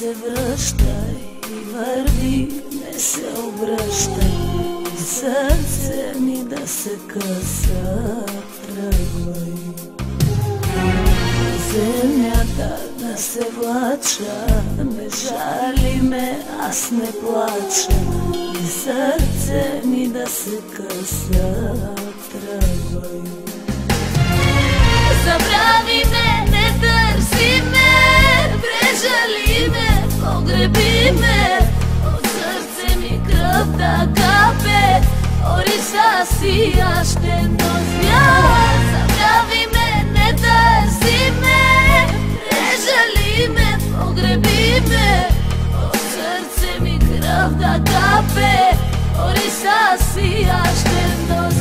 се връщай и върви, не се обръщай. И сърце ми да се къса, тръгвай. Земята да се влача, не жали ме, аз не плача. И сърце ми да се къса, тръгвай. Забрави ме, не търси ме, прежали ме, погреби ме. От сърце ми кръв да капе, ориса си аз ще нося. Забрави ме, не търси ме, прежали ме, погреби ме. От сърце ми кръв да капе, ориса си аз ще нося.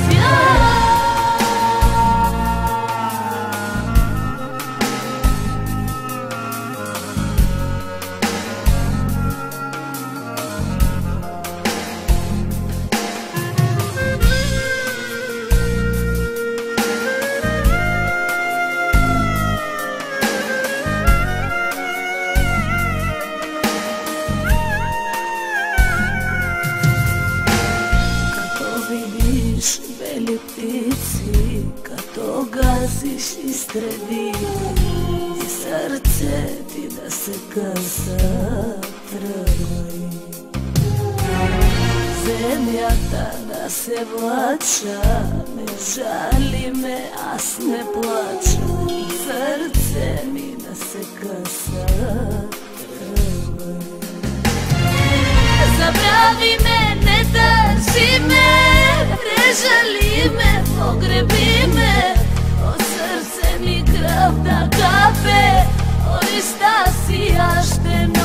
Бели птици, като газиш изстреби, и сърце ти да се къса, тръгвай. Земята да се влача, не жали ме, аз не плача. И сърце ми да се къса, тръгвай. Забрави ме, не търси ме, прежали ме, погреби ме. От сърце ми кръв да капе, ориста си аз ще